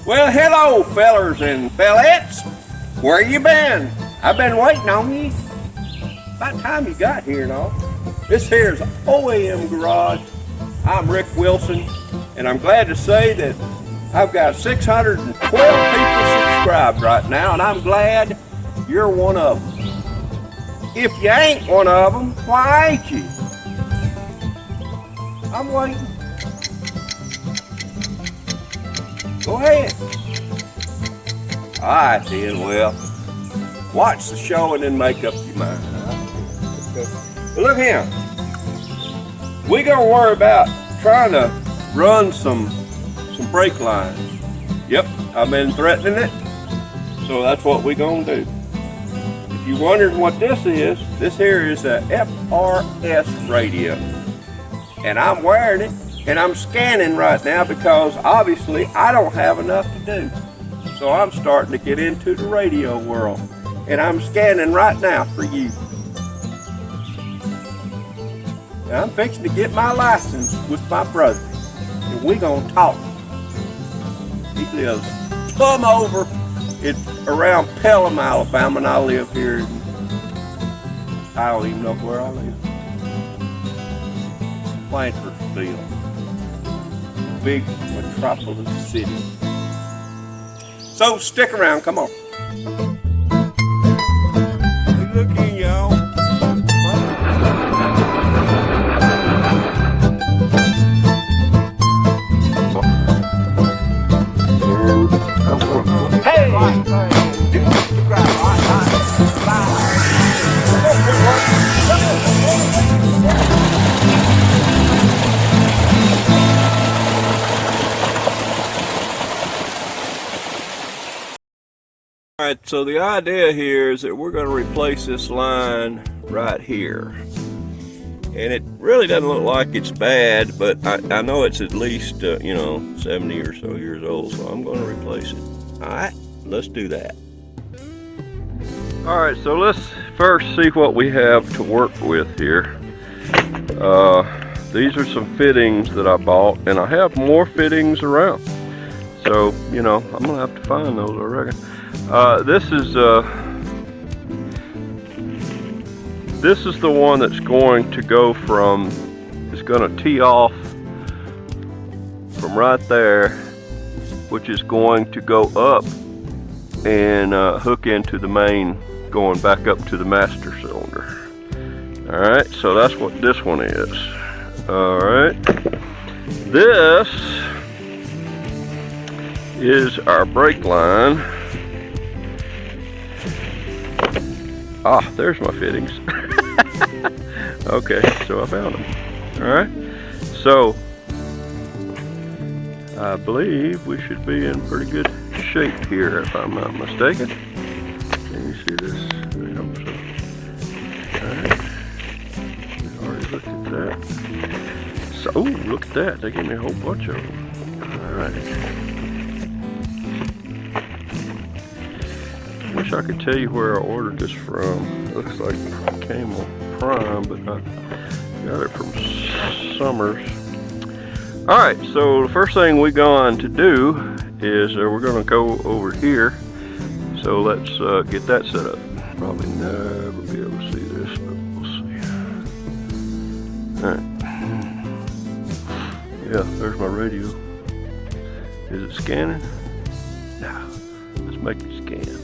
Well, hello, fellers and fellettes. Where you been? I've been waiting on you. About time you got here and all. This here's OAM Garage. I'm Rick Wilson, and I'm glad to say that I've got 612 people subscribed right now, and I'm glad you're one of them. If you ain't one of them, why ain't you? I'm waiting. Go ahead. All right then, well, watch the show and then make up your mind. But look here, we gonna worry about trying to run some brake lines. Yep, I've been threatening it, so that's what we gonna do. If you're wondering what this here is a FRS radio, and I'm wearing it. And I'm scanning right now because obviously I don't have enough to do. So I'm starting to get into the radio world. And I'm scanning right now for you. Now I'm fixing to get my license with my brother. And we gonna talk. He lives plumb over around Pelham, Alabama, and I live here. I don't even know where I live. Plantersville. Big metropolis city. So stick around, come on. Hey, look here, y'all. Hey! Alright, so the idea here is that we're going to replace this line right here. And it really doesn't look like it's bad, but I know it's at least, 70 or so years old, so I'm going to replace it. Alright, let's do that. Alright, so let's first see what we have to work with here. These are some fittings that I bought, and I have more fittings around. So, I'm going to have to find those, I reckon. This is the one that's going to go from, it's going to tee off from right there, which is going to go up and hook into the main, going back up to the master cylinder. Alright, so that's what this one is. Alright, this is our brake line. Ah, there's my fittings. Okay, so I found them. Alright, so I believe we should be in pretty good shape here, if I'm not mistaken. Can you see this? I hope so. Alright, we already looked at that. So, oh, look at that, they gave me a whole bunch of them. Alright. Wish I could tell you where I ordered this from. It looks like Camel Prime, but I got it from Summers. Alright, so the first thing we're going to do is we're going to go over here. So let's get that set up. Probably never be able to see this, but we'll see. Alright. Yeah, there's my radio. Is it scanning? No. Let's make it scan.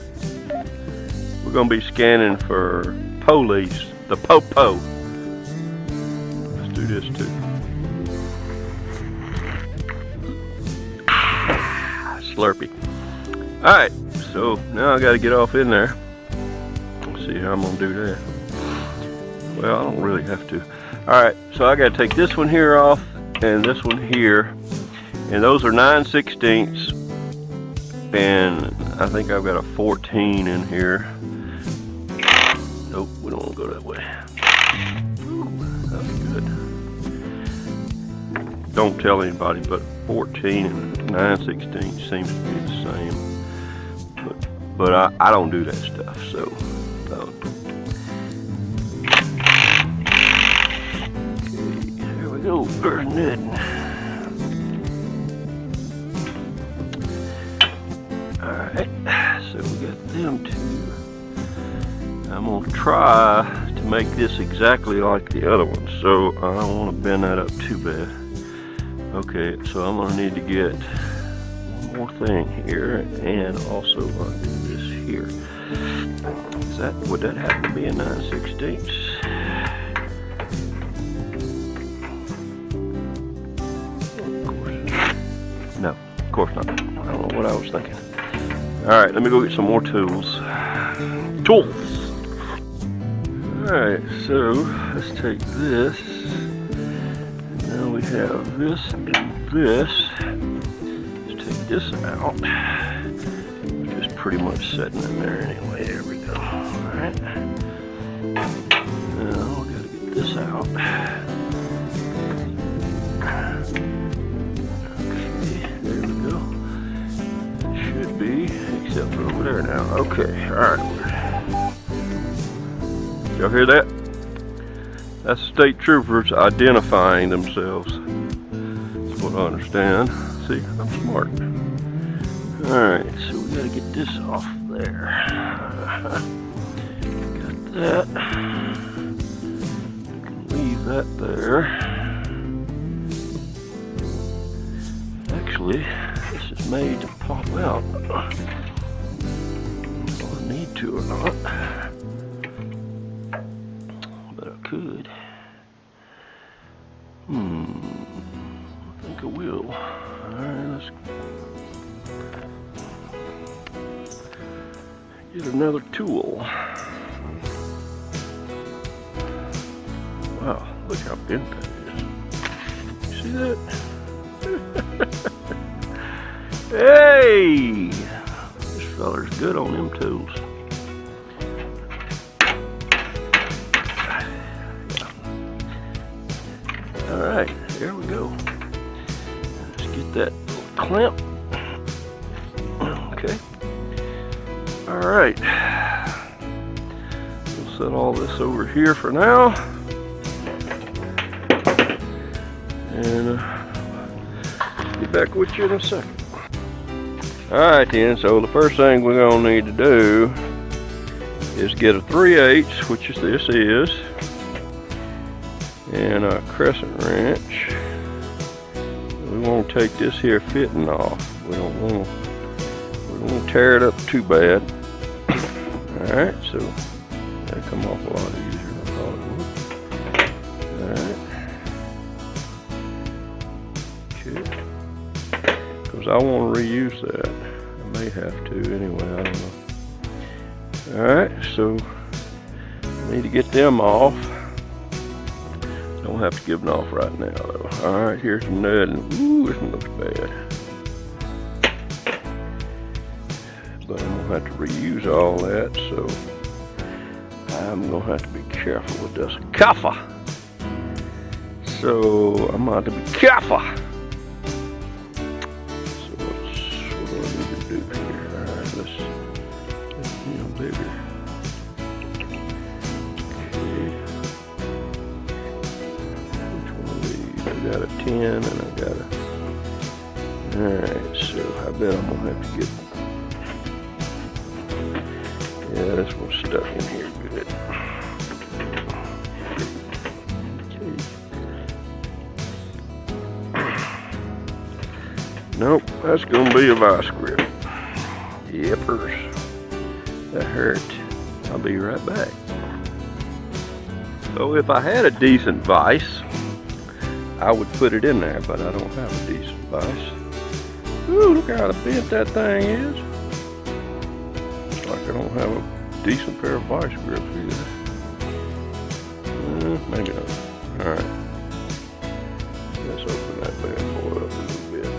We're going to be scanning for police, the po-po. Let's do this too. Slurpee. Alright, so now I got to get off in there. Let's see how I'm going to do that. Well, I don't really have to. Alright, so I got to take this one here off and this one here. And those are 9/16. And I think I've got a 14 in here. Nope, we don't want to go that way. Ooh, that's good. Don't tell anybody, but 14 and 9/16 seems to be the same. But I don't do that stuff, so. Okay, here we go. There's Ned. Alright, so we got them two. I'm going to try to make this exactly like the other one, so I don't want to bend that up too bad. Okay, so I'm going to need to get one more thing here and also undo this here. Would that happen to be a 9/16? No, of course not. I don't know what I was thinking. Alright, let me go get some more tools. Alright, so let's take this. Now we have this and this. Let's take this out. It's just pretty much sitting in there anyway. There we go. Alright. Now we gotta get this out. Except for over there now. Okay, alright. Y'all hear that? That's state troopers identifying themselves. That's what I understand. See, I'm smart. Alright, so we gotta get this off there. Got that. We can leave that there. Actually, this is made to pop out. To or not, but I could. I think I will. Alright, let's get another tool. Wow, look how bent that is. You see that? Hey! This feller's good on them tools. Alright, there we go. Let's get that little clamp. Okay. Alright. We'll set all this over here for now. And be back with you in a second. Alright then, so the first thing we're going to need to do is get a 3/8, which is this is. And a crescent wrench. We want to take this here fitting off. We don't want to tear it up too bad. Alright, so that come off a lot easier than I thought it would. Alright. Okay. Because I want to reuse that. I may have to anyway, I don't know. Alright, so I need to get them off. Don't have to give it off right now though. Alright, here's some nut and ooh, this one looks bad. But I'm gonna have to reuse all that, so I'm gonna have to be careful with this cover. So I'm gonna have to be careful. So what do I need to do here? Alright, let's get bigger. I got a 10 and I got a... Alright, so I bet I'm gonna have to get... Yeah, this one's stuck in here good. Okay. Nope, that's gonna be a vice grip. Yippers. That hurt. I'll be right back. So if I had a decent vise, I would put it in there, but I don't have a decent vise. Ooh, look how bent that thing is. Looks like I don't have a decent pair of vice grips either. Maybe not. Alright. Let's open that bad boy up a little bit.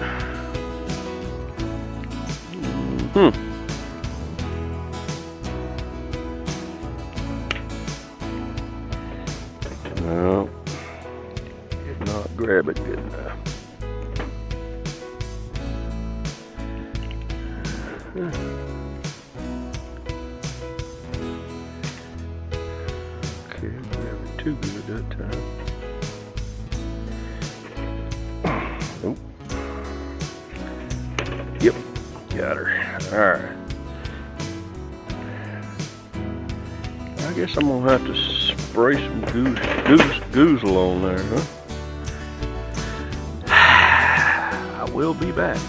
No. Did not grab it good enough. Okay, grab it too good that time. Nope. Yep, got her. Alright. I guess I'm gonna have to spray some goozle on there, huh? I will be back.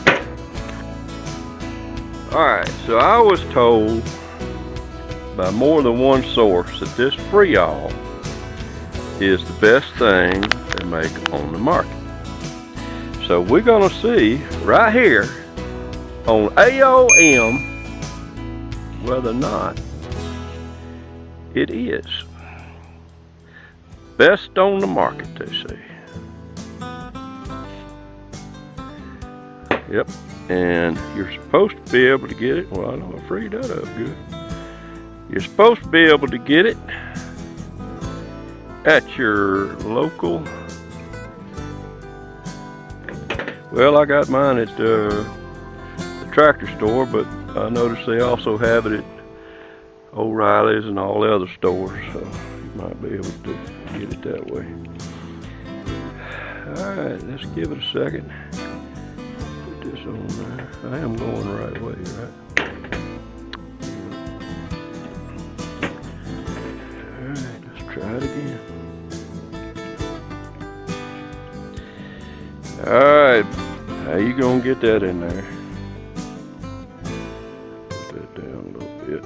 Alright, so I was told by more than one source that this Freol is the best thing they make on the market. So we're gonna see right here on AOM whether or not it is best on the market, they say. Yep, and you're supposed to be able to get it. Well, I know I freed that up good. You're supposed to be able to get it at your local. Well, I got mine at the tractor store, but I noticed they also have it at O'Reilly's and all the other stores, so you might be able to get it that way. Alright, let's give it a second. Put this on there. I am going the right way, right? Alright, let's try it again. Alright, how you gonna get that in there? Put that down a little bit.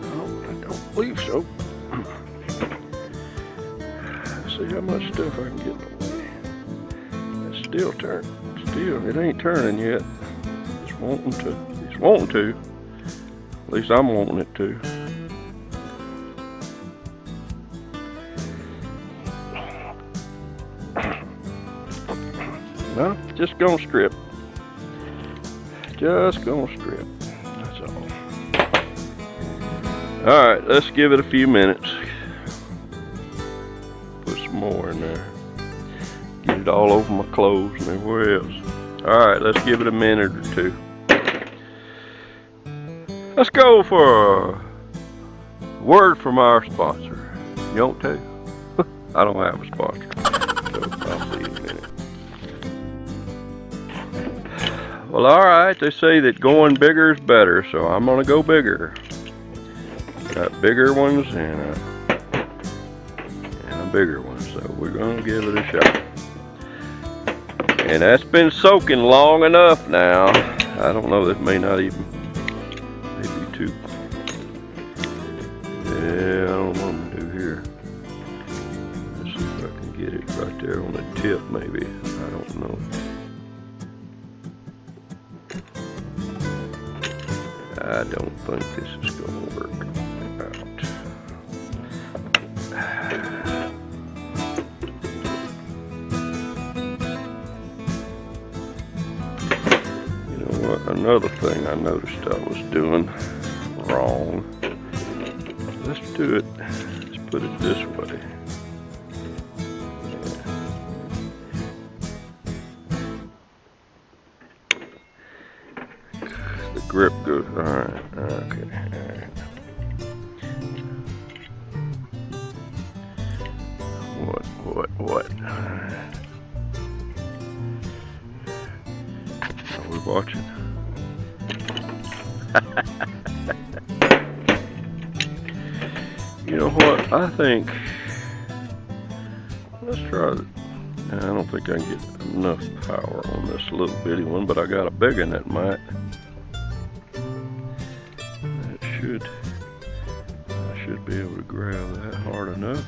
No, I don't believe so. Let's see how much stuff I can get in the way. It's still turning. Still, it ain't turning yet. It's wanting to. It's wanting to. At least I'm wanting it to. No, just gonna strip. Just gonna strip. That's all. Alright, let's give it a few minutes. Put some more in there. Get it all over my clothes and everywhere else. Alright, let's give it a minute or two. Let's go for a word from our sponsor. You want to? I don't have a sponsor, so I'll see you in a minute. Well, alright, they say that going bigger is better, so I'm gonna go bigger. Got bigger ones and a bigger one, so we're gonna give it a shot. And that's been soaking long enough now. I don't know, that may not even, maybe too. Yeah, I don't know what I'm gonna do here. Let's see if I can get it right there on the tip, maybe. I don't know. I don't think this is gonna work out. Another thing I noticed I was doing wrong. Let's do it. Let's put it this way. The grip goes. All right. Okay. All right. What? Are we watching? You know what? I think let's try it. I don't think I can get enough power on this little bitty one, but I got a big one that might. I should be able to grab that hard enough.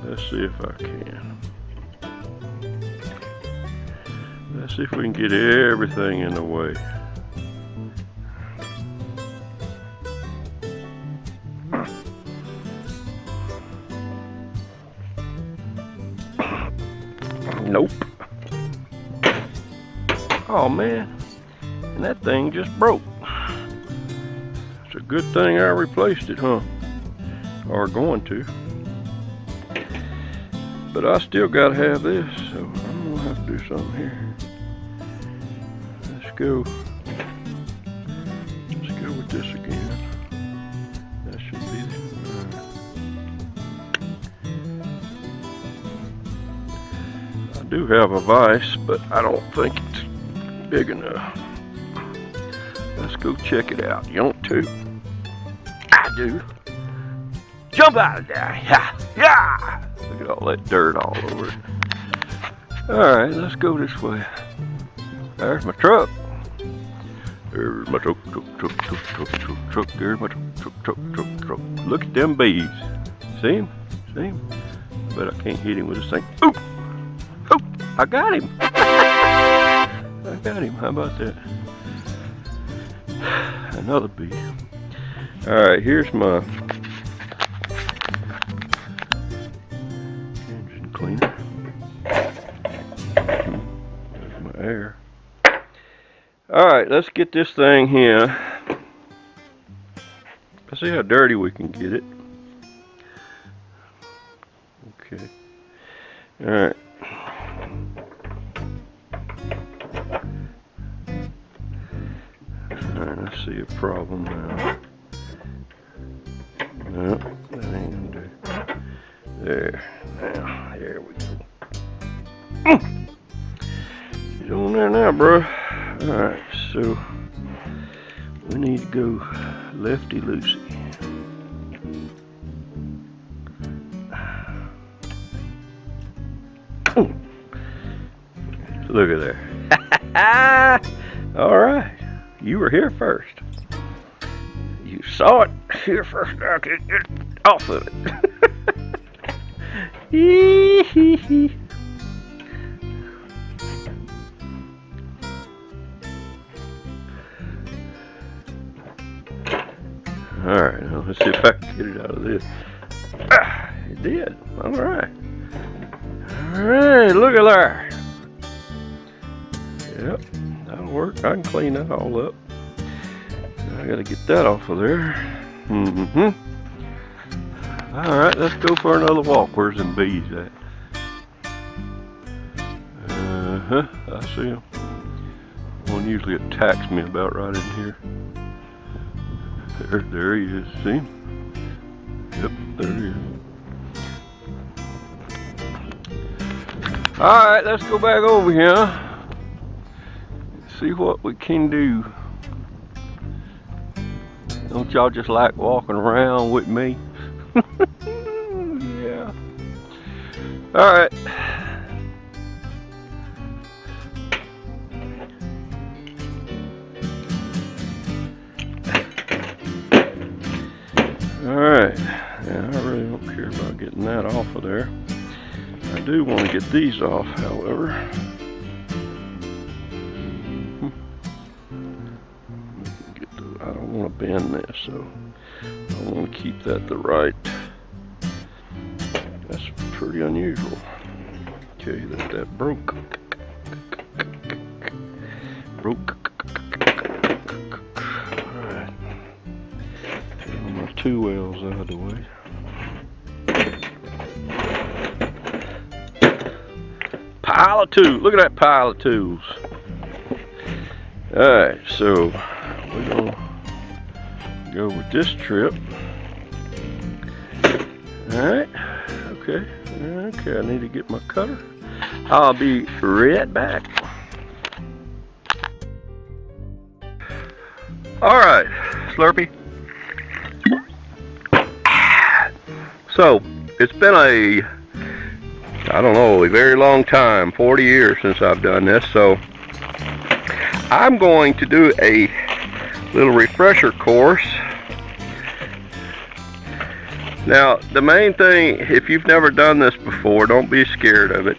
Let's see if I can. Let's see if we can get everything in the way. Nope. Oh man, and that thing just broke. It's a good thing I replaced it, huh? Or going to. But I still gotta have this, so I'm gonna have to do something here. Let's go with this again. That should be I do have a vise, but I don't think it's big enough. Let's go check it out. You want to? I do. Jump out of there. Yeah. Yeah. Look at all that dirt all over it. Alright, let's go this way. There's my truck. There's my truck. There's my truck. Look at them bees. See him? See him? But I can't hit him with this thing. Oop! Oop! I got him! I got him. How about that? Another bee. Alright, here's my engine cleaner. There's my air. Alright, let's get this thing here. Let's see how dirty we can get it. Okay. Alright. Alright, I see a problem now. No, that ain't gonna do. There. Now, there we go. She's on there now, bro. Alright, so we need to go lefty loosey. Look at there. Alright, you were here first. You saw it here first. I could get off of it. Hee hee hee. Alright, now let's see if I can get it out of this. Ah, it did. Alright. Alright, look at there. Yep, that'll work. I can clean that all up. I gotta get that off of there. Alright, let's go for another walk. Where's them bees at? I see them. One usually attacks me about right in here. There he is. See him? Yep, there he is. Alright, let's go back over here. See what we can do. Don't y'all just like walking around with me? Yeah. Alright. Alright. Yeah, I really don't care about getting that off of there. I do want to get these off, however. I don't want to bend this, so I want to keep that the right. That's pretty unusual. Okay, that broke. Broke. Alright. Get my two wells out of the way. Pile of tools. Look at that pile of tools. Alright, so we're going to go with this trip. Alright, okay, I need to get my cutter. I'll be right back. Alright, Slurpee. So, it's been a very long time, 40 years since I've done this, so I'm going to do a little refresher course. Now, the main thing, if you've never done this before, don't be scared of it.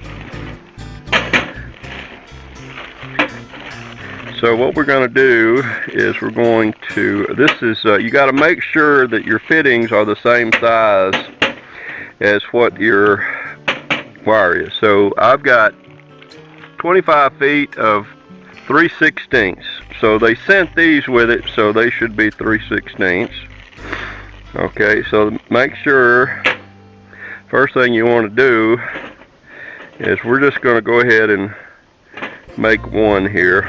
So what we're going to do is we're going to, you got to make sure that your fittings are the same size as what your wire is. So I've got 25 feet of 3/16. So they sent these with it, so they should be 3/16. Okay, so make sure, first thing you want to do is we're just going to go ahead and make one here.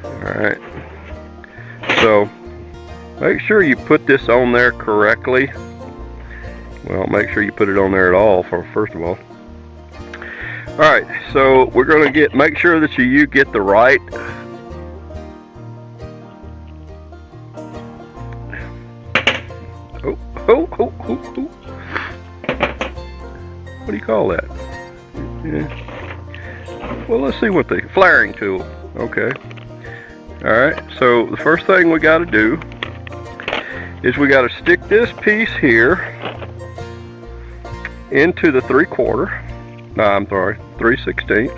Alright. So make sure you put this on there correctly. Well, make sure you put it on there at all first of all. Alright, so we're going to make sure that you get the right what do you call that? Yeah. Well, let's see what the flaring tool. Okay. Alright, so the first thing we got to do is we got to stick this piece here into the 3/4. No, I'm sorry, 3/16.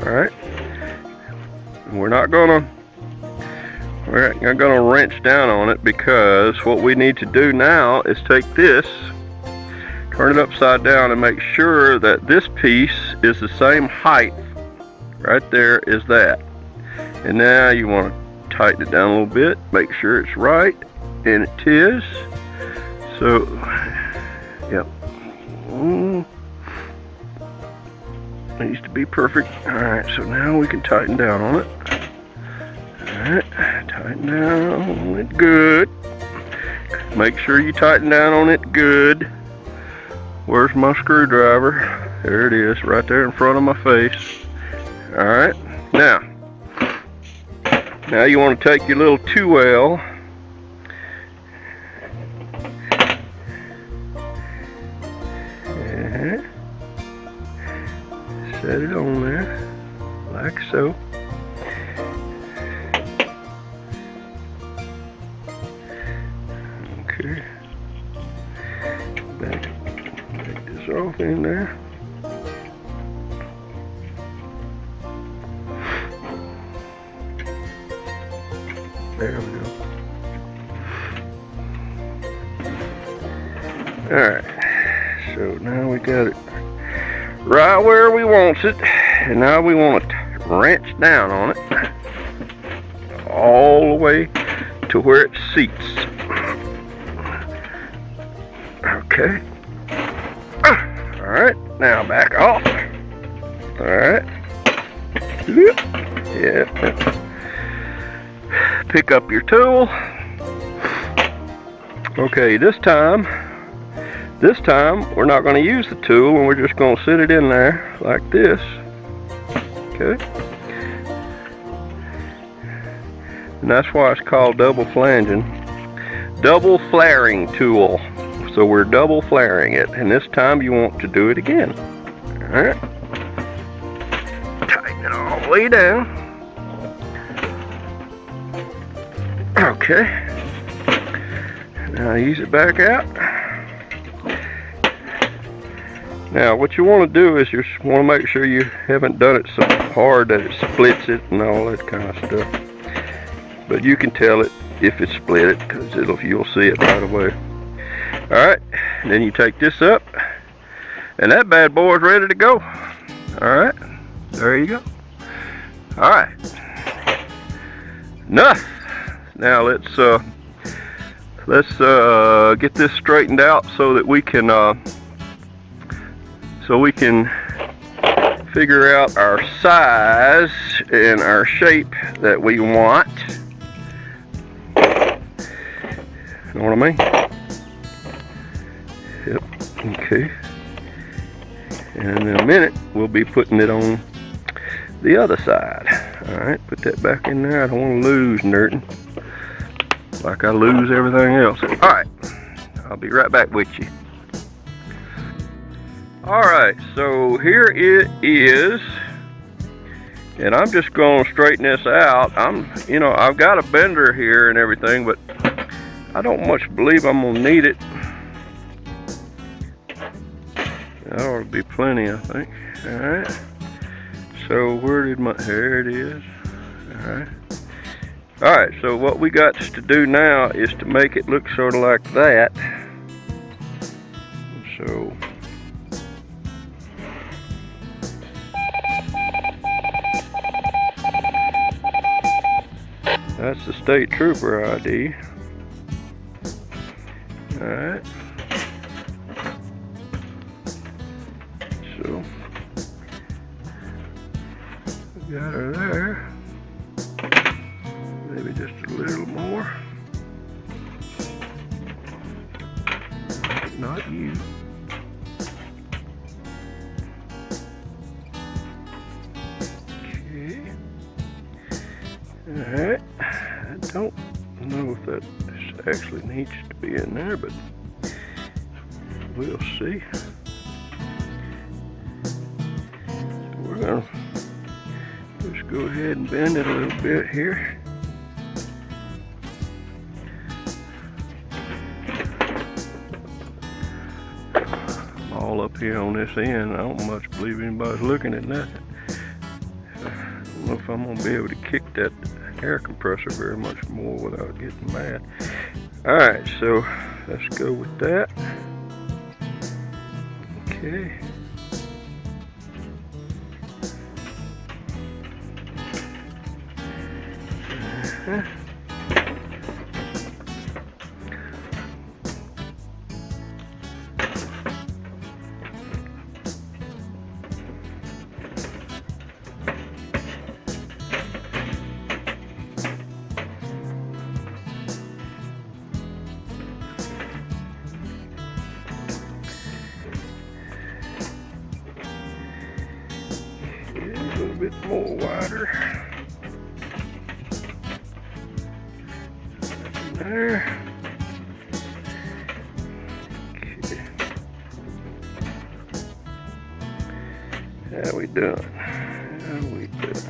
Alright. We're not gonna wrench down on it, because what we need to do now is take this, turn it upside down, and make sure that this piece is the same height right there as that. And now you want to tighten it down a little bit, make sure it's right, and it is. So, yep. Needs to be perfect. Alright, so now we can tighten down on it. Alright, tighten down on it good. Make sure you tighten down on it good. Where's my screwdriver? There it is, right there in front of my face. Alright, now you want to take your little 2L and set it on there, like so. Okay. Take this off in there. There we go. Alright. So now we got it right where we want it, and now we want to wrench down on it all the way to where it seats. Okay. Alright, now back off. Alright. Yeah. Pick up your tool. Okay, this time we're not going to use the tool, and we're just going to sit it in there like this. Okay. And that's why it's called double flaring tool. So we're double flaring it, and this time you want to do it again. Alright. Tighten it all the way down. Okay. Now ease it back out. Now what you want to do is you want to make sure you haven't done it so hard that it splits it and all that kind of stuff. But you can tell it if it split it, because you'll see it right away. Alright, then you take this up, and that bad boy is ready to go. Alright, there you go. Alright. Enough. Now let's get this straightened out so that we can figure out our size and our shape that we want. You know what I mean? Yep. Okay. And in a minute we'll be putting it on the other side. Alright, put that back in there. I don't want to lose nothing like I lose everything else. Alright, I'll be right back with you. Alright, so here it is, and I'm just going to straighten this out. I've got a bender here and everything, but I don't much believe I'm going to need it. That ought to be plenty, I think. Alright, so here it is. Alright, so what we got to do now is to make it look sort of like that. So that's the state trooper ID. Alright. So Got her there. Maybe just a little more. Not you. Okay. Alright. I don't know if that actually needs to be in there, but we'll see. So we're gonna just go ahead and bend it a little bit here. All up here on this end. I don't much believe anybody's looking at nothing. I don't know if I'm gonna be able to kick that air compressor very much more without getting mad. Alright, so let's go with that. Okay. A little bit more wider. There. Okay. How we doing? How we doing?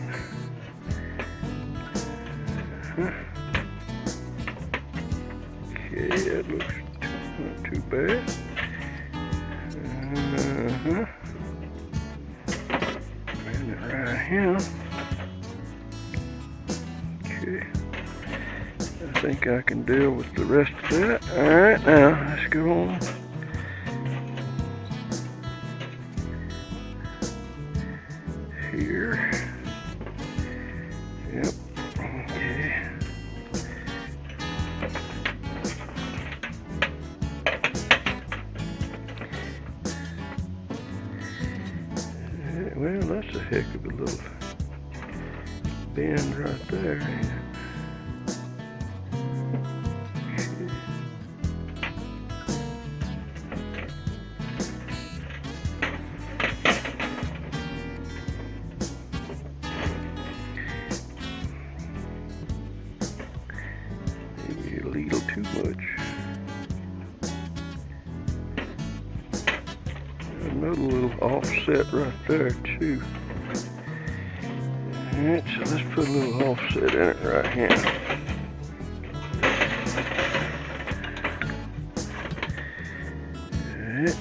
Okay, that looks not too bad. Bring it right here. Okay. I think I can deal with the rest of that. Alright, now let's go on. Here. Yep. Okay. Well, that's a heck of a little bend right there, ain't it? Maybe a little too much. Another little offset right there too. Alright, so let's put a little offset in it right here. Alright,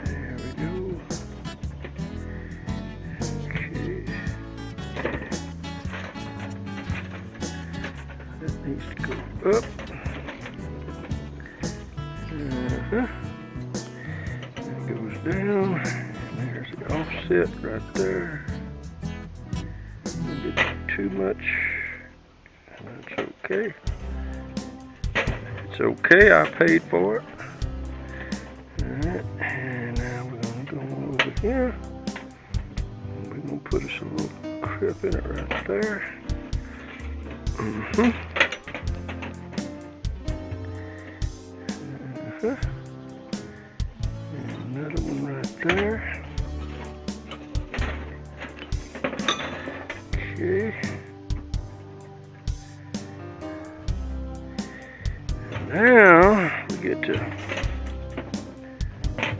there we go. Okay. That needs to go up. That goes down. And there's the offset right there. A bit too much. And that's okay. It's okay, I paid for it. Alright, and now we're gonna go over here. We're gonna put us a little crib in it right there. And another one right there. Okay. And now we get to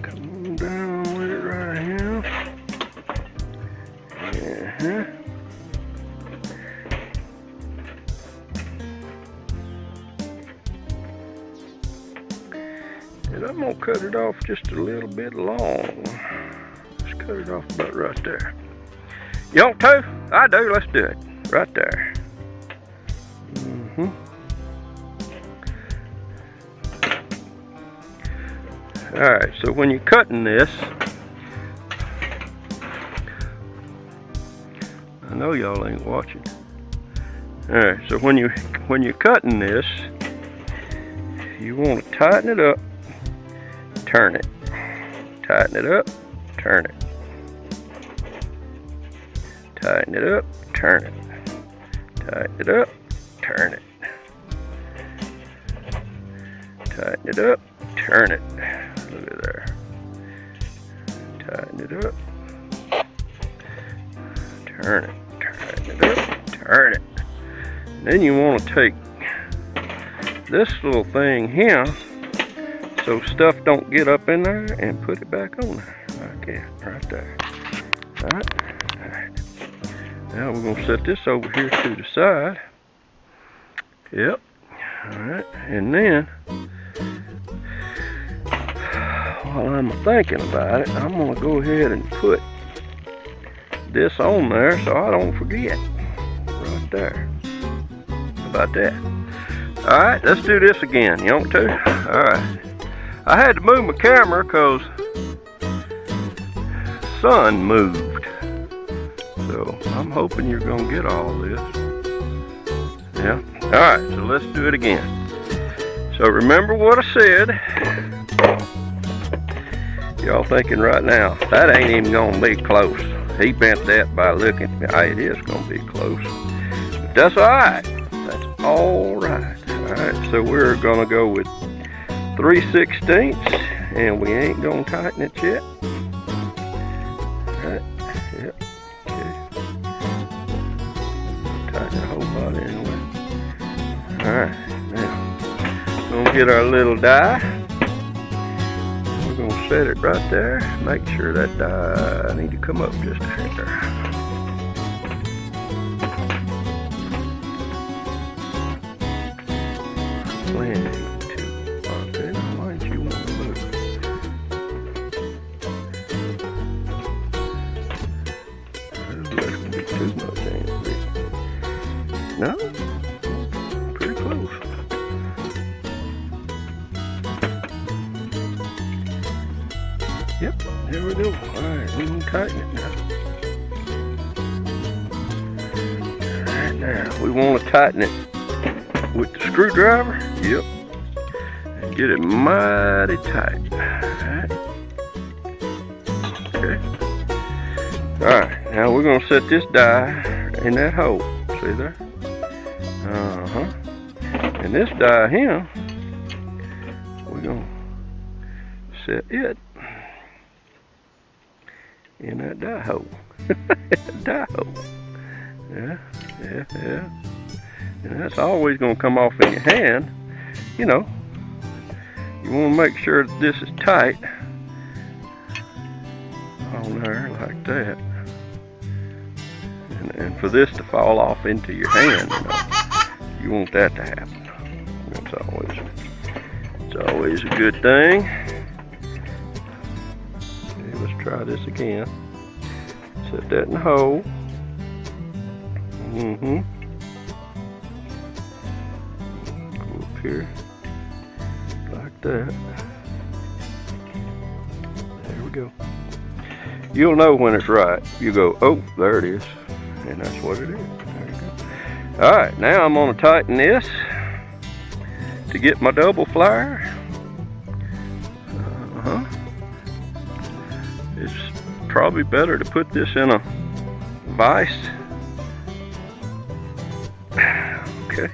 come on down with it right here. And I'm gonna cut it off just a little bit long. Let's cut it off about right there. You want to? I do. Let's do it. Right there. Alright, so when you're cutting this, I know y'all ain't watching. Alright, so when you're cutting this, you want to tighten it up, turn it. Tighten it up, turn it. Tighten it up, turn it. Tighten it up, turn it. Tighten it up, turn it. Look at there. Tighten it up. Turn it. Tighten it up, turn it. Then you want to take this little thing here so stuff don't get up in there and put it back on there. Like that, right there. Alright. Now we're going to set this over here to the side. Yep. Alright. And then, while I'm thinking about it, I'm going to go ahead and put this on there so I don't forget. Right there. How about that? Alright, let's do this again. You want to? Alright. I had to move my camera because the sun moved. So I'm hoping you're going to get all this. Yeah. Alright, so let's do it again. So remember what I said. Y'all thinking right now, that ain't even going to be close. He bent that by looking. It is going to be close. But that's alright. That's alright. Alright, so we're going to go with 3/16, and we ain't going to tighten it yet. Alright, yep. Tighten the whole body anyway. Alright, now we're gonna get our little die. We're gonna set it right there. Make sure that die need to come up just a hair. Landing to okay, now why don't you want to move? That's gonna be too much, ain't it? No? Pretty close. Yep, there we go. Alright, we can tighten it now. Alright, now we want to tighten it with the screwdriver. Yep. And get it mighty tight. Alright. Okay. Alright, now we're going to set this die in that hole. See there? Uh-huh. And this die here, we're going to set it in that die hole. Die hole. Yeah. And that's always going to come off in your hand. You know, you want to make sure that this is tight on there like that. And for this to fall off into your hand, you want that to happen. It's always a good thing. Okay, let's try this again. Set that in the hole. Go up here like that. There we go. You'll know when it's right. You go, oh, there it is. And that's what it is. There you go. Alright, now I'm going to tighten this to get my double flyer. It's probably better to put this in a vise. Okay.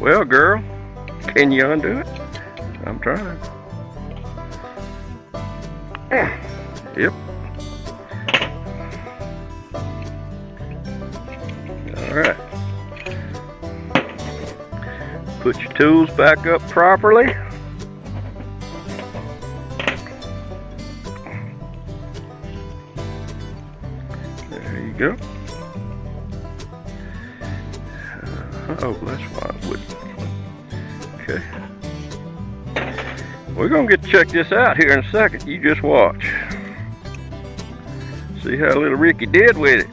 Well, girl, can you undo it? I'm trying. Yep. Alright. Put your tools back up properly. There you go. Oh, that's why it wouldn't. Okay. We're going to get to check this out here in a second. You just watch. See how little Ricky did with it.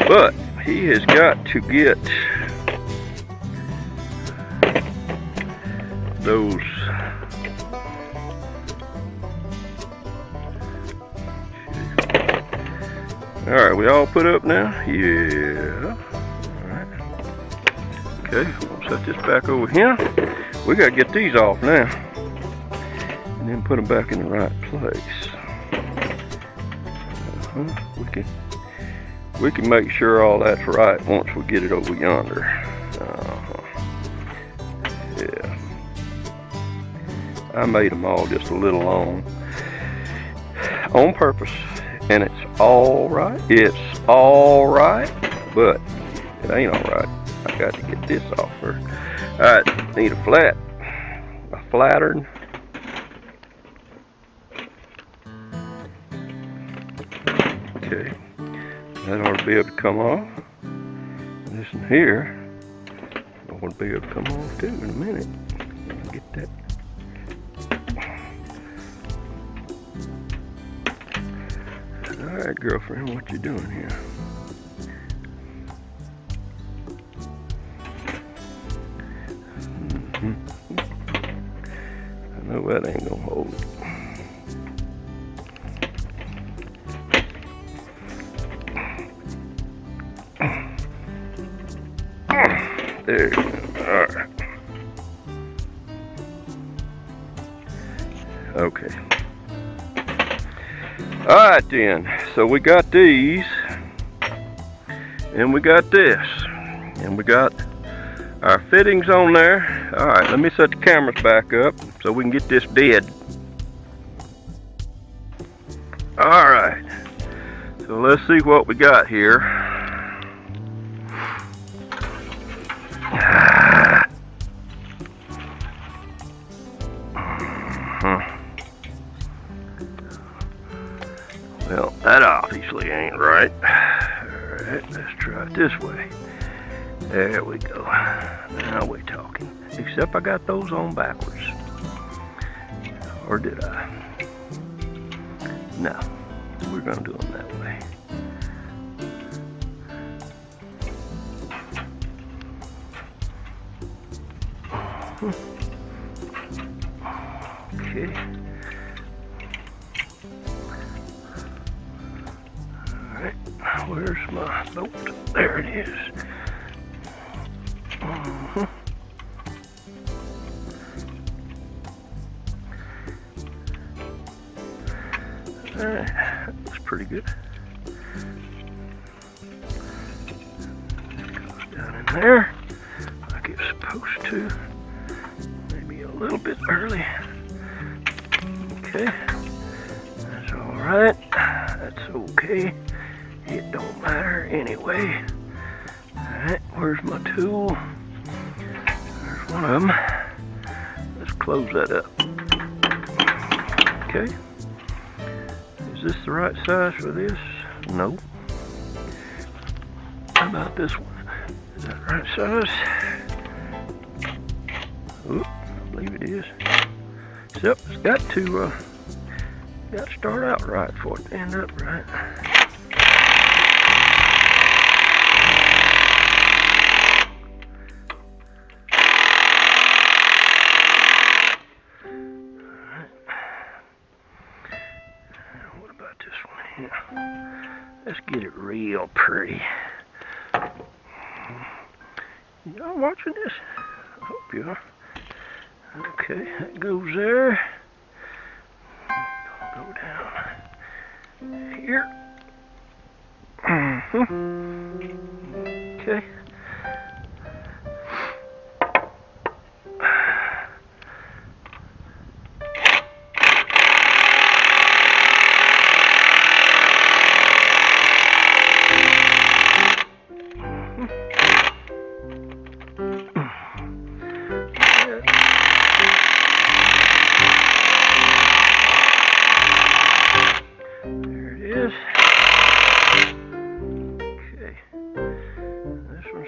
But he has got to get those alright, we all put up now? Yeah. Alright. Okay, we'll set this back over here. we gotta get these off now, and then put them back in the right place. We can make sure all that's right once we get it over yonder. Yeah, I made them all just a little long on purpose, and it's all right. It's all right, but it ain't all right. I got to get this off first. All right, need a flattern. Okay, that ought to be able to come off. This in here ought to be able to come off too in a minute. Get that. All right, girlfriend, what you doing here? I know that ain't gonna hold it. There you go. All right. Okay. All right then. So we got these, and we got this, and we got our fittings on there. All right. Let me set the cameras back up so we can get this dead. All right. So let's see what we got here. Well, that obviously ain't right. Alright, let's try it this way. There we go. Now we're talking. Except I got those on backwards. Or did I? No, we're gonna do them that way. Okay. Alright, where's my bolt? There it is. Alright, that looks pretty good. Goes down in there like it's supposed to. Maybe a little bit early. Okay, that's alright. That's okay. It don't matter anyway. Alright, where's my tool? There's one of them. Let's close that up. Okay. Is this the right size for this? No. How about this one? Is that the right size? Oop, I believe it is. Yep, it's got to start out right for it to end up right. What about this one here? Let's get it real pretty. Y'all watching this? I hope you are. Okay, that goes there. Go down here. Okay.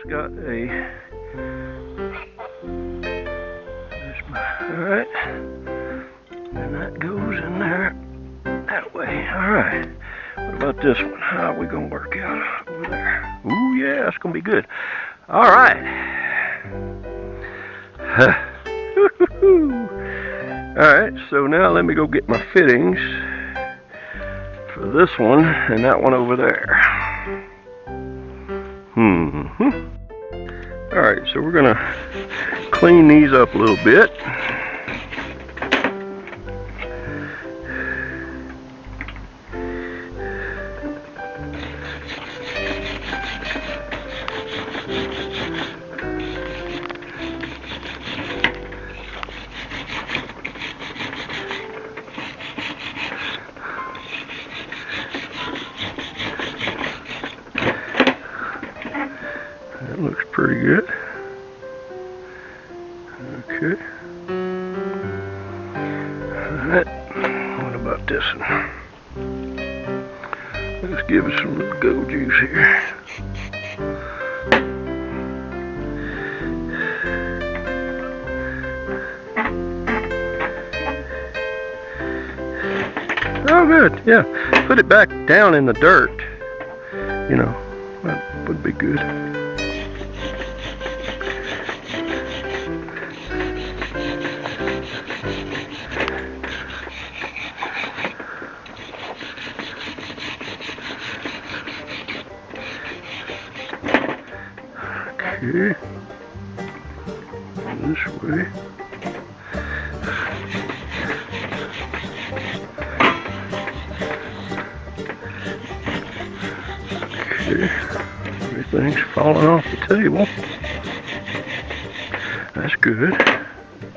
Got a alright, and that goes in there that way. Alright, what about this one? How are we gonna work out over there? Ooh, yeah, that's gonna be good. Alright. Alright, so now let me go get my fittings for this one and that one over there. Alright, so we're gonna clean these up a little bit. That looks pretty good. Okay. Alright. What about this one? Let's give it some little goat juice here. Oh, good. Yeah. Put it back down in the dirt. You know, that would be good. Okay. This way. Okay. Everything's falling off the table. That's good.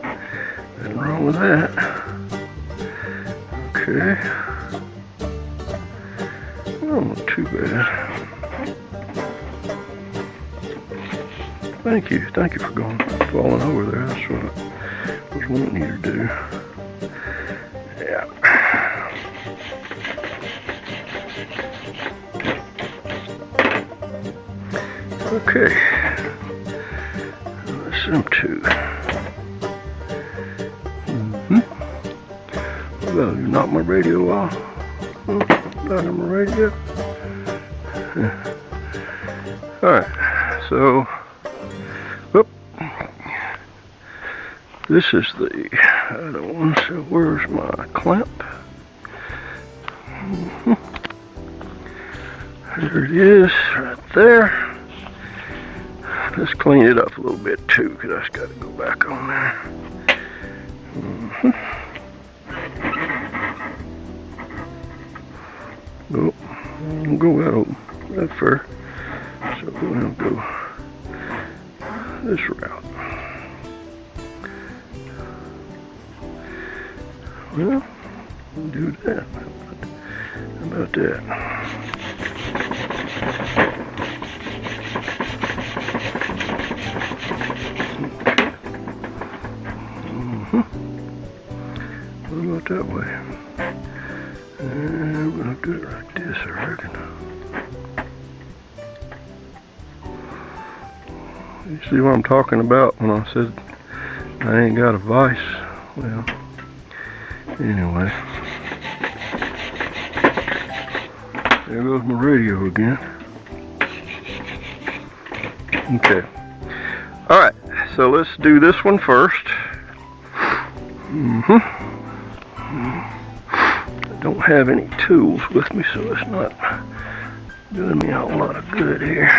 Nothing wrong with that. Okay. Oh, not too bad. Thank you for falling over there. That's what I was wanting you to do. Yeah. Okay. That's them two. Well, you knocked my radio off. Not on my radio. Alright, so this is the other one, so where's my clamp? There it is, right there. Let's clean it up a little bit too, because I just got to go back on there. Nope, don't go that far. So we'll go this route. Well, we'll do that. How about that? What about that way? And we're gonna do it like this, I reckon. You see what I'm talking about when I said I ain't got a vice? Well, anyway, there goes my radio again. Okay. Alright, so let's do this one first. I don't have any tools with me, so it's not doing me a whole lot of good here.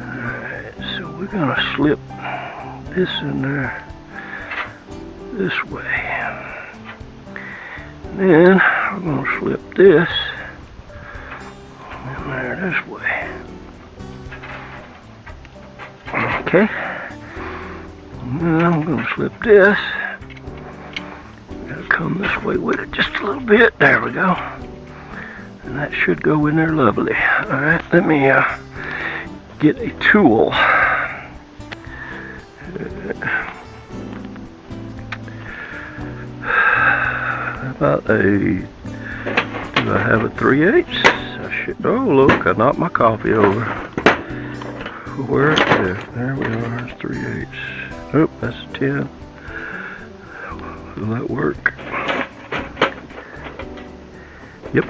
Alright, so we're gonna slip this in there this way. Then we're gonna slip this in there this way. Okay. And then I'm gonna slip this. Gotta come this way with it just a little bit. There we go. And that should go in there lovely. Alright, let me get a tool. About a, do I have a 3/8? I should, oh look, I knocked my coffee over. Where is it? There we are, it's 3/8. Oh, that's a 10. Will that work? Yep,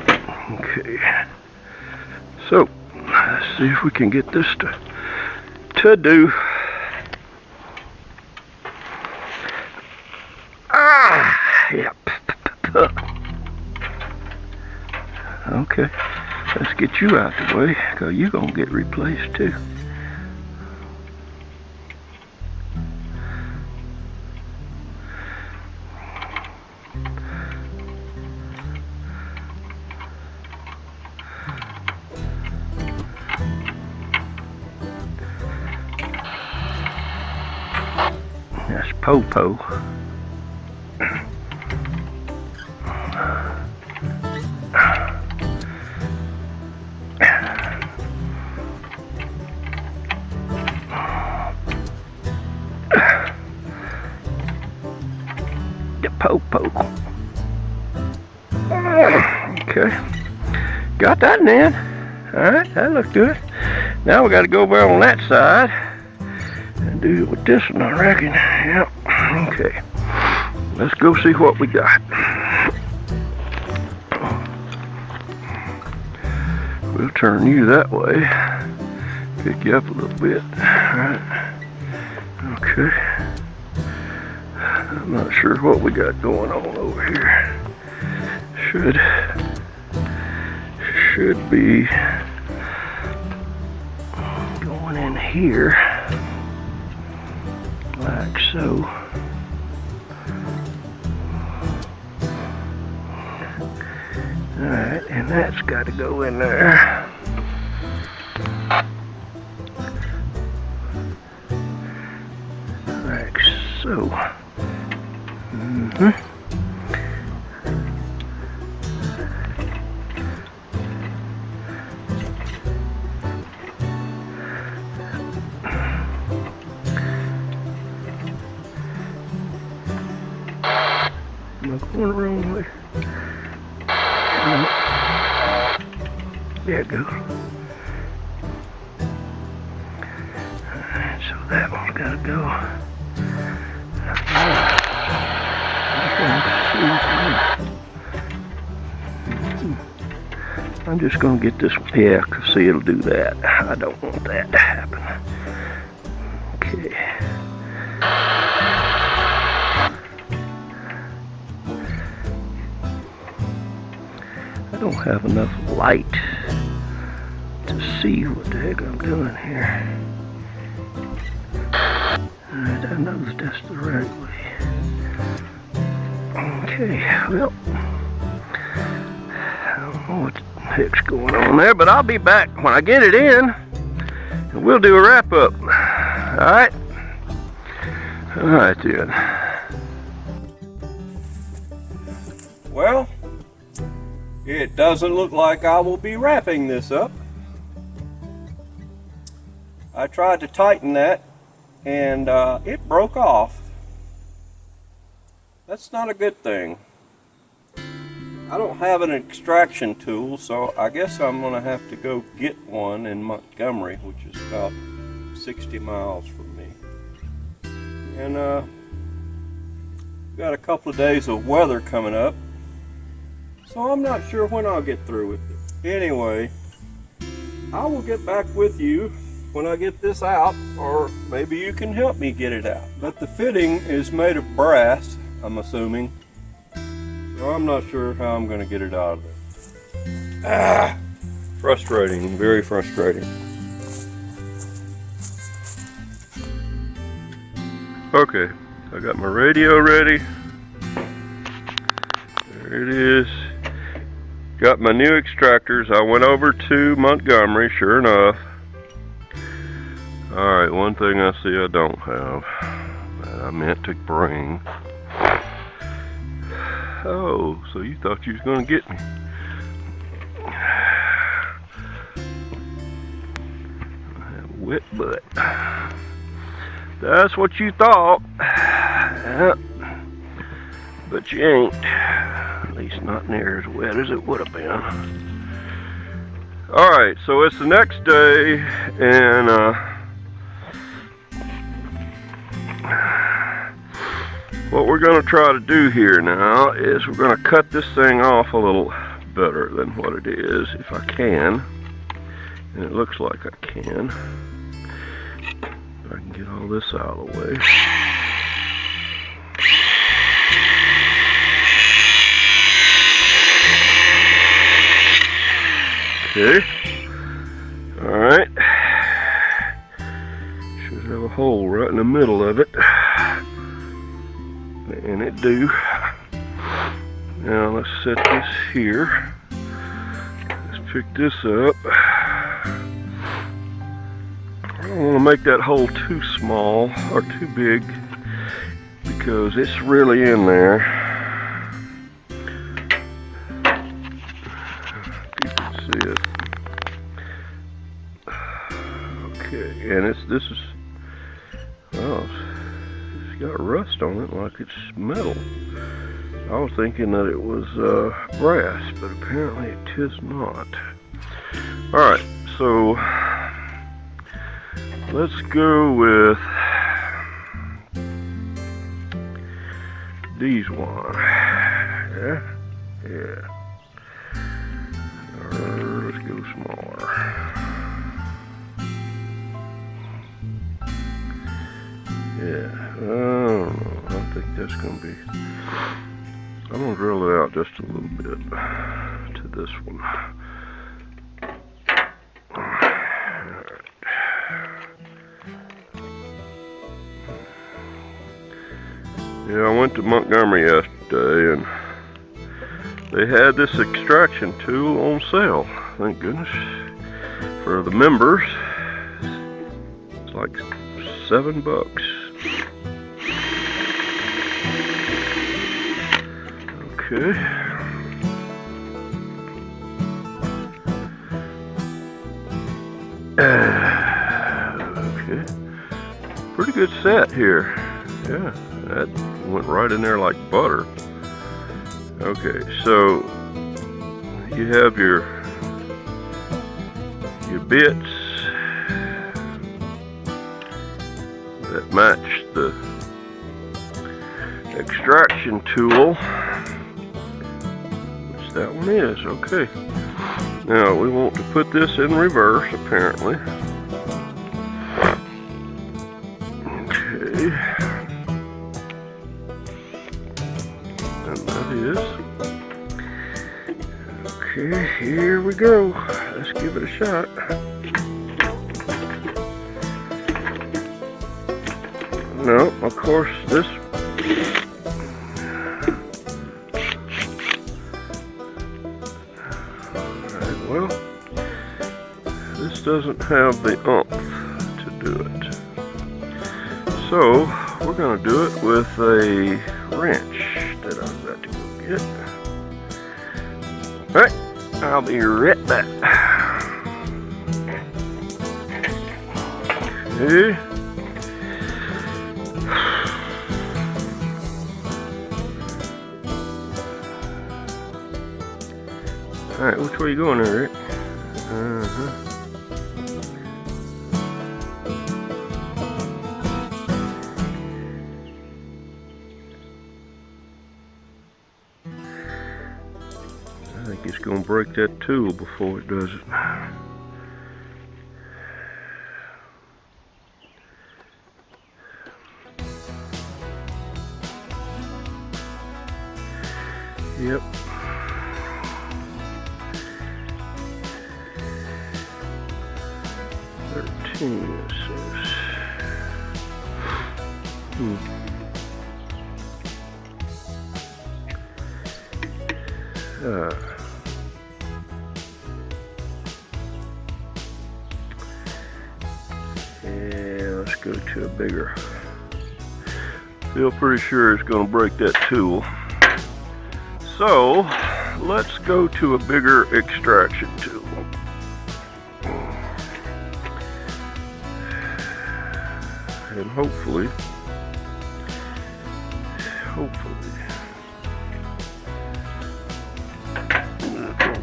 okay. So, let's see if we can get this to do. Yep. Okay, let's get you out the way, because you're going to get replaced too. po-po. The po-po. Okay. Got that in. Alright, that looked good. Now we got to go over on that side and do it with this one, I reckon. Yep. Okay. Let's go see what we got. We'll turn you that way. Pick you up a little bit. Alright. Okay. I'm not sure what we got going on over here. Should be going in here like so. Alright, and that's got to go in there. Like so. Am I going the wrong way? There it goes. Alright, so that one's got to go. I'm just going to get this one. Yeah, because see, it'll do that. I don't want that to happen. Okay. I don't have enough light to see what the heck I'm doing here. Alright, I know that's the right way. Okay, well, I don't know what the heck's going on there, but I'll be back when I get it in, and we'll do a wrap-up. Alright? Alright then. Well, it doesn't look like I will be wrapping this up. I tried to tighten that and it broke off. That's not a good thing. I don't have an extraction tool, so I guess I'm gonna have to go get one in Montgomery, which is about 60 miles from me. And got a couple of days of weather coming up, so I'm not sure when I'll get through with it. Anyway, I will get back with you when I get this out, or maybe you can help me get it out. But the fitting is made of brass, I'm assuming, so I'm not sure how I'm going to get it out of there. Frustrating, very frustrating. Okay, I got my radio ready. There it is. Got my new extractors. I went over to Montgomery, sure enough. Alright, one thing I see I don't have that I meant to bring. Oh, so you thought you was gonna get me. I have a wet butt. That's what you thought. Yeah. But you ain't. At least not near as wet as it would have been. Alright, so it's the next day, and what we're going to try to do here now is we're going to cut this thing off a little better than what it is, if I can. And it looks like I can. If I can get all this out of the way. Okay. Alright. Should have a hole right in the middle of it. And it do. Now let's set this here. Let's pick this up. I don't want to make that hole too small or too big. because it's really in there. You can see it. Okay, and this is, well, it's got rust on it like it's metal. I was thinking that it was brass, but apparently it is not. Alright, so let's go with these one. Yeah. Let's go smaller. Yeah, I don't know. I think that's gonna be. I'm gonna drill it out just a little bit to this one. Yeah, I went to Montgomery yesterday and they had this extraction tool on sale. Thank goodness. For the members, it's like $7. Okay. Okay. Pretty good set here. Yeah, that went right in there like butter. Okay, so you have your bits that match the extraction tool, which that one is. Okay, now we want to put this in reverse apparently. Okay, and that is. Okay, here we go. Let's give it a shot. No, of course this. Alright, well, this doesn't have the oomph to do it. So, we're going to do it with a wrench that I've got to go get. Alright, I'll be right back. Okay. Alright, which way you going there, Rick? I think it's going to break that tool before it does it. Yep. It says. Yeah, let's go to a bigger. Feel pretty sure it's going to break that tool. So, let's go to a bigger extraction tool. And hopefully, it will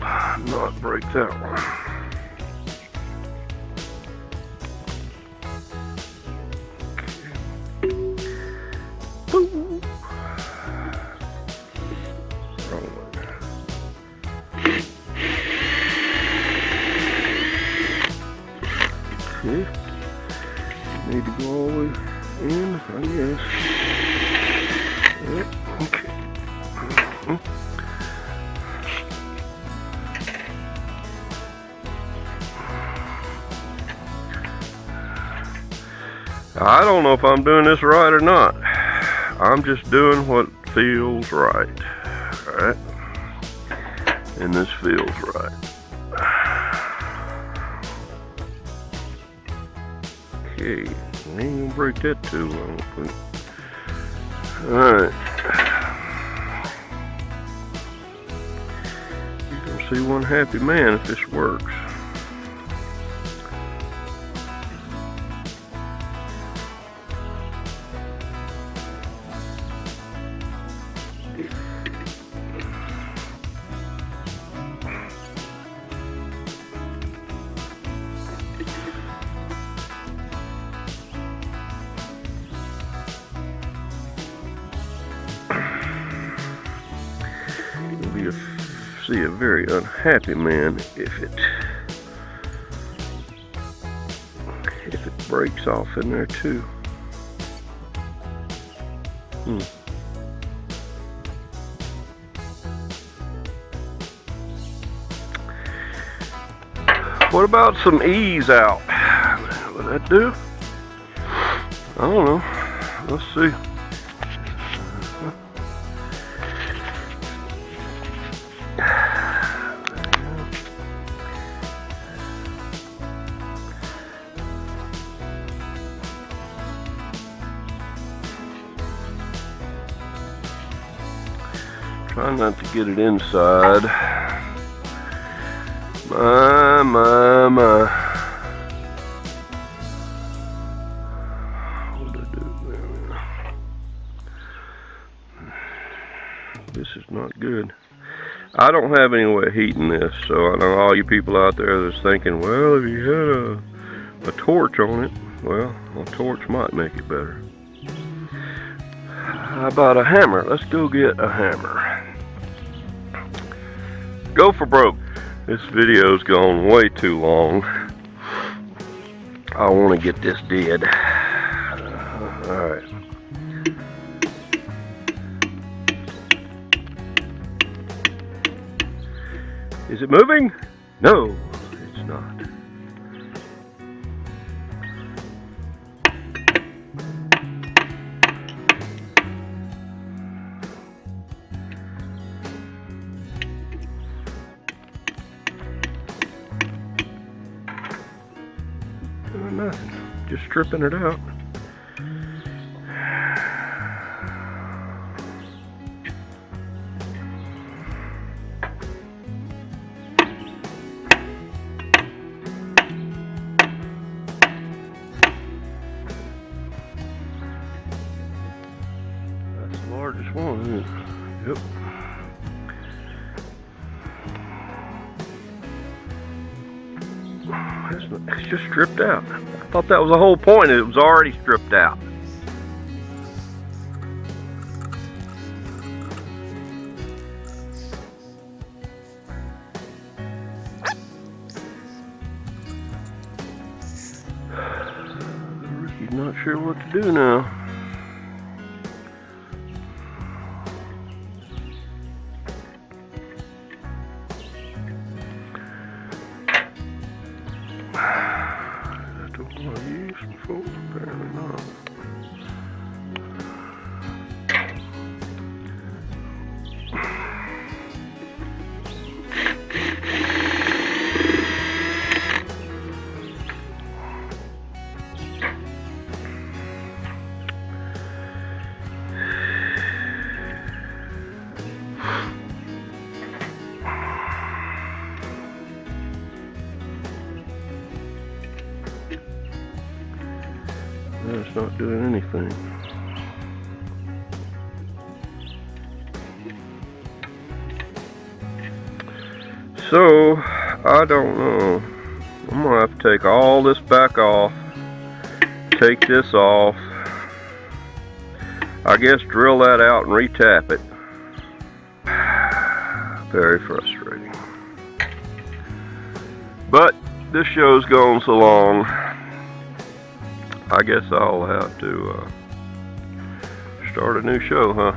not break that one. Okay, need to go all the way in, I guess. Yep, okay. I don't know if I'm doing this right or not. I'm just doing what feels right. Alright? And this feels right. Okay, I ain't gonna break that too long. Alright. You're gonna see one happy man if this works. You'll see a very unhappy man if it breaks off in there too. What about some ease out? Would that do? I don't know. Let's see. Try not to get it inside. My. What did I do there? This is not good. I don't have any way of heating this, so I know all you people out there that's thinking, well, if you had a torch on it, well, a torch might make it better. How about a hammer? Let's go get a hammer. Go for broke. This video's gone way too long. I want to get this dead. Alright. Is it moving? No, it's not. Nothing, just stripping it out. That's the largest one, isn't it? Yep. It's just stripped out. I thought that was the whole point. It was already stripped out. Ricky's not sure what to do now. Before, apparently not. It's not doing anything. So, I don't know. I'm gonna have to take all this back off, take this off, I guess drill that out and retap it. Very frustrating. But this show's gone so long, I guess I'll have to start a new show, huh?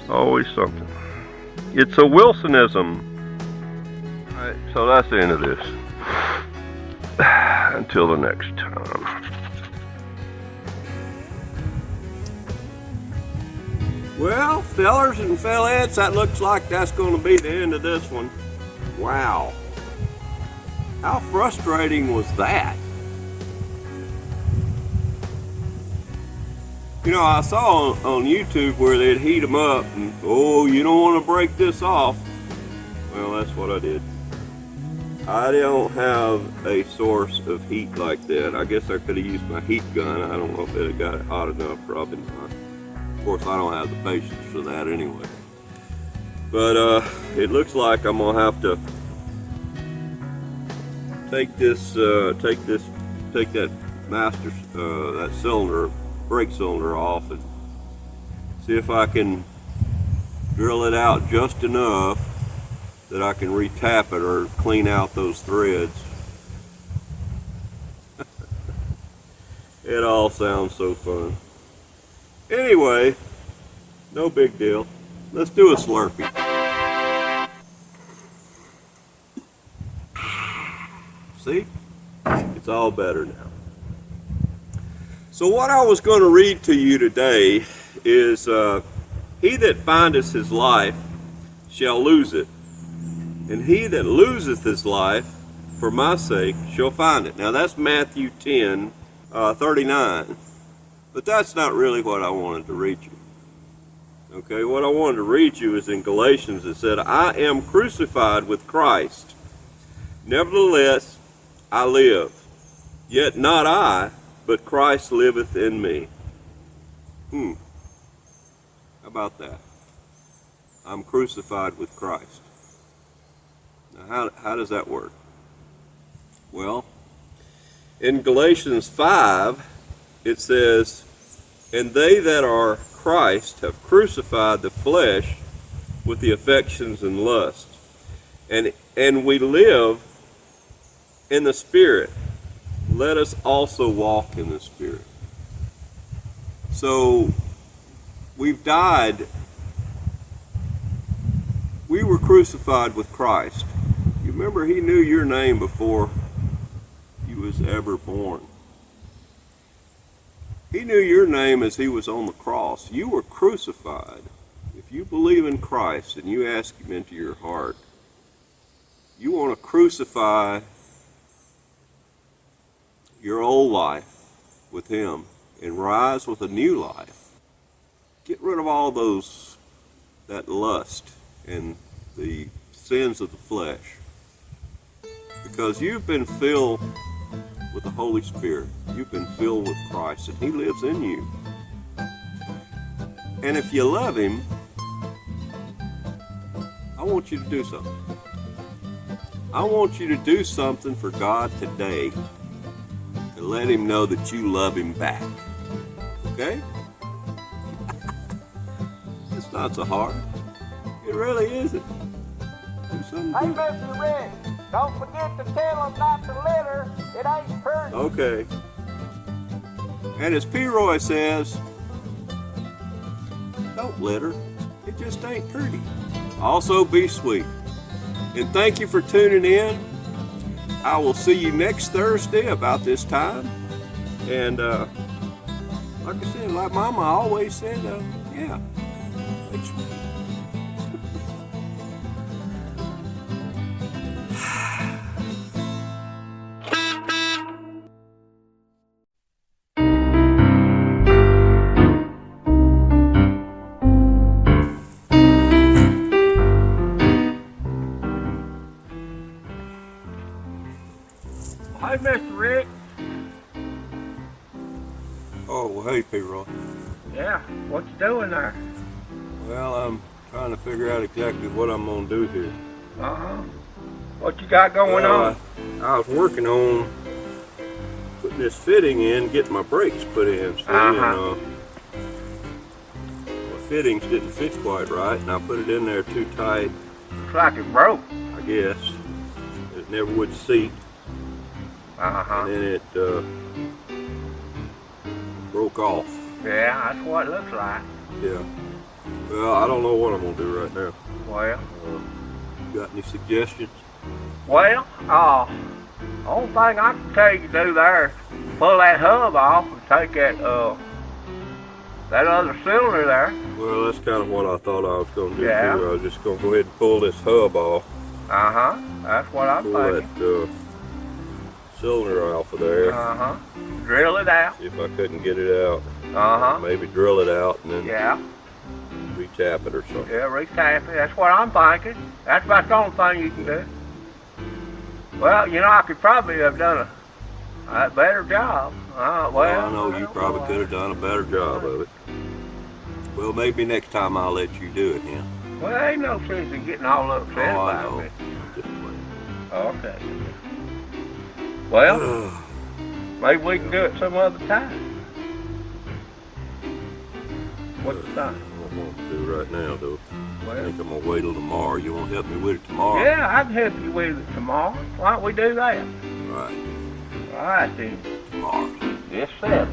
Always something. It's a Wilsonism. Alright, so that's the end of this. Until the next time. Well, fellers and fellettes, that looks like that's going to be the end of this one. Wow. How frustrating was that? You know, I saw on YouTube where they'd heat them up and, oh, you don't want to break this off. Well, that's what I did. I don't have a source of heat like that. I guess I could have used my heat gun. I don't know if it had got it hot enough, probably not. Of course, I don't have the patience for that anyway. But it looks like I'm gonna have to take that master, that cylinder, brake cylinder off and see if I can drill it out just enough that I can retap it or clean out those threads. It all sounds so fun. Anyway, no big deal. Let's do a Slurpee. See? It's all better now. So what I was going to read to you today is, he that findeth his life shall lose it, and he that loseth his life for my sake shall find it. Now that's Matthew 10:39, but that's not really what I wanted to read you. Okay, what I wanted to read you is in Galatians. It said, I am crucified with Christ. Nevertheless, I live. Yet not I, but Christ liveth in me. How about that? I'm crucified with Christ. Now, how does that work? Well, in Galatians 5, it says, and they that are Christ have crucified the flesh with the affections and lust. And we live in the Spirit. Let us also walk in the Spirit. So, we've died. We were crucified with Christ. You remember, he knew your name before you was ever born. He knew your name as he was on the cross. You were crucified. If you believe in Christ and you ask him into your heart, you want to crucify your old life with him and rise with a new life. Get rid of all that lust and the sins of the flesh, because you've been filled with the Holy Spirit. You've been filled with Christ, and he lives in you. And if you love him, I want you to do something. I want you to do something for God today to let him know that you love him back. Okay? It's not so hard. It really isn't. Do something. Hey, Mr. Rick, don't forget to tell them not to litter. It ain't pretty. Okay. And as P. Roy says, don't litter. It just ain't pretty. Also, be sweet. And thank you for tuning in. I will see you next Thursday about this time. And like I said, like Mama always said, yeah. Thanks. Hey, Mr. Rick. Oh, well, hey, P-Roy. Yeah, what you doing there? Well, I'm trying to figure out exactly what I'm going to do here. Uh-huh. What you got going on? I was working on putting this fitting in, getting my brakes put in. See, Uh-huh. and, my fittings didn't fit quite right, and I put it in there too tight, Looks like it broke. I guess. It never would seat, Uh-huh. and then it broke off. Yeah, that's what it looks like. Yeah. Well, I don't know what I'm going to do right now. Well, Got any suggestions? the only thing I can tell you to do there is pull that hub off and take that other cylinder there. Well, that's kind of what I thought I was going to do, Yeah. too. I was just going to go ahead and pull this hub off. Uh-huh. That's what I'm Pull thinking. that cylinder off of there. Uh-huh. Drill it out. See if I couldn't get it out. Uh-huh. Maybe drill it out and then Yeah. retap it or something. Yeah, retap it. That's what I'm thinking. That's about the only thing you can do. Well, you know, I could probably have done a better job. Well, Well, I know you don't probably know. could have done a better job of it. Well, maybe next time I'll let you do it, yeah. Well, ain't no sense in getting all upset Oh, I about know. it. Just playing. Okay. Well, maybe we can do it some other time. What you think? I don't want to do right now, though. I Well, think I'm gonna wait till tomorrow. You want to help me with it tomorrow? yeah, I can help you with it tomorrow. Why don't we do that? All right, All right, then. tomorrow. Yes, sir.